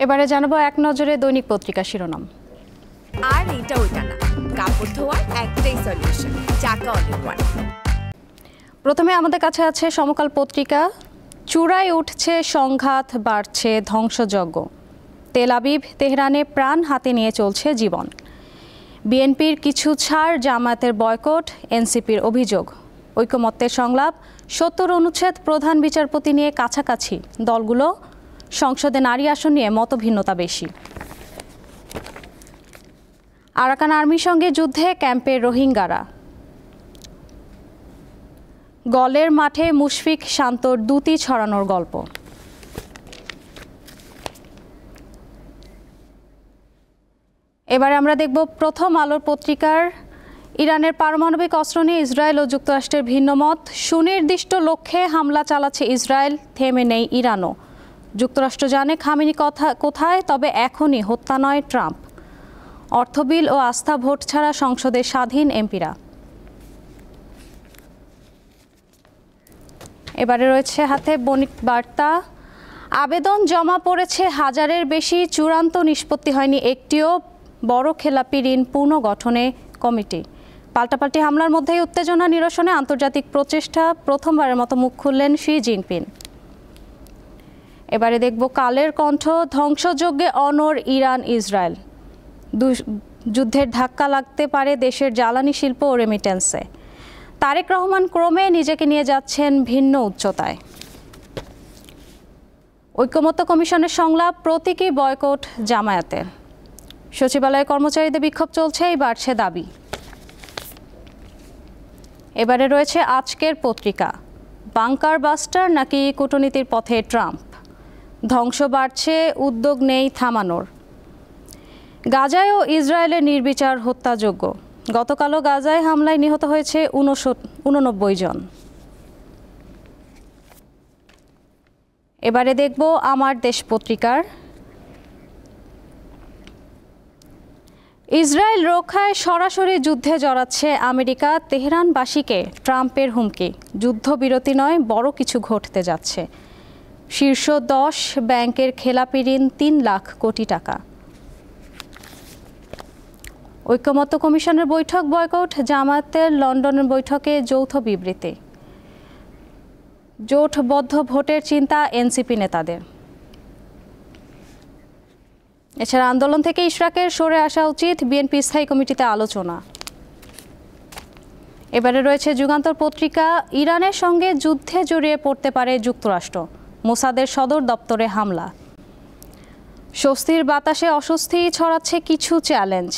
এবারে জানাবো এক নজরে দৈনিক পত্রিকা শিরোনাম। আর এটা ওইটা না, কাপড় ধোয়ার একটাই সলিউশন, চাকা অল ইন ওয়ান। প্রথমে আমাদের কাছে আছে সমকাল পত্রিকা। চূড়ায় উঠছে সংঘাত, বাড়ছে ধ্বংসযজ্ঞ। তেল আবিব তেহরানে প্রাণ হাতে নিয়ে চলছে জীবন। বিএনপির কিছু ছাড়, জামায়াতের বয়কট, এনসিপির অভিযোগ। ঐকমত্যের সংলাপ, ৭০ অনুচ্ছেদ প্রধান বিচারপতি নিয়ে কাছাকাছি দলগুলো। সংসদে নারী আসন নিয়ে মতভিন্নতা বেশি। আরাকান আর্মির সঙ্গে যুদ্ধে ক্যাম্পের রোহিঙ্গারা। গলের মাঠে মুশফিক শান্তর দুটি ছড়ানোর গল্প। এবারে আমরা দেখব প্রথম আলোর পত্রিকার। ইরানের পারমাণবিক অস্ত্র নিয়ে ইসরায়েল ও যুক্তরাষ্ট্রের ভিন্ন মত। সুনির্দিষ্ট লক্ষ্যে হামলা চালাচ্ছে ইসরায়েল, থেমে নেই ইরানও। যুক্তরাষ্ট্র জানে খামেনি কোথায়, তবে এখনই হত্যা নয় ট্রাম্প। অর্থবিল ও আস্থা ভোট ছাড়া সংসদে স্বাধীন এমপিরা। এবারে রয়েছে হাতে বণিক বার্তা। আবেদন জমা পড়েছে হাজারের বেশি, চূড়ান্ত নিষ্পত্তি হয়নি একটিও। বড় খেলাপি ঋণ পুনর্গঠনে কমিটি। পাল্টাপাল্টি হামলার মধ্যেই উত্তেজনা নিরসনে আন্তর্জাতিক প্রচেষ্টা, প্রথমবারের মতো মুখ খুললেন শি জিনপিং। এবারে দেখব কালের কণ্ঠ। ধ্বংসযজ্ঞে অনড় ইরান ইসরায়েল। যুদ্ধের ধাক্কা লাগতে পারে দেশের জ্বালানি শিল্প ও রেমিটেন্সে। তারেক রহমান ক্রমে নিজেকে নিয়ে যাচ্ছেন ভিন্ন উচ্চতায়। ঐকমত্য কমিশনের সংলাপ, প্রতীকী বয়কট জামায়াতের। সচিবালয়ে কর্মচারীদের বিক্ষোভ চলছে, বাড়ছে দাবি। এবারে রয়েছে আজকের পত্রিকা। বাংকার বাস্টার নাকি কূটনীতির পথে ট্রাম্প। ধ্বংস বাড়ছে, উদ্যোগ নেই থামানোর। গাজায় ও ইসরায়েলের নির্বিচার হত্যাযজ্ঞ। গতকালও গাজায় হামলায় নিহত হয়েছে 89 জন। এবারে দেখব আমার দেশ পত্রিকার। ইসরায়েল রক্ষায় সরাসরি যুদ্ধে জড়াচ্ছে আমেরিকা, তেহরানবাসীকে ট্রাম্পের হুমকি। যুদ্ধবিরতি নয়, বড় কিছু ঘটতে যাচ্ছে। শীর্ষ 10 ব্যাংকের খেলাপি ঋণ 3 লাখ কোটি টাকা। ঐকমত্য কমিশনের বৈঠক বয়কট, জামায়াতের লন্ডনের বৈঠকে যৌথ বিবৃতি। জোটবদ্ধ ভোটের চিন্তা এনসিপি নেতাদের। এছাড়া আন্দোলন থেকে ইশরাকের সরে আসা উচিত, বিএনপি স্থায়ী কমিটিতে আলোচনা। এবারে রয়েছে যুগান্তর পত্রিকা। ইরানের সঙ্গে যুদ্ধে জড়িয়ে পড়তে পারে যুক্তরাষ্ট্র, মোসাদের সদর দপ্তরে হামলা। স্বস্তির বাতাসে অস্বস্তি ছড়াচ্ছে কিছু চ্যালেঞ্জ।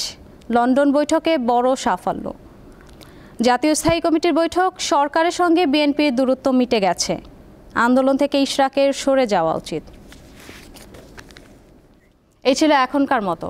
লন্ডন বৈঠকে বড় সাফল্য। জাতীয় স্থায়ী কমিটির বৈঠক, সরকারের সঙ্গে বিএনপির দূরত্ব মিটে গেছে। আন্দোলন থেকে ইশরাকের সরে যাওয়া উচিত। এই ছিল এখনকার মতো।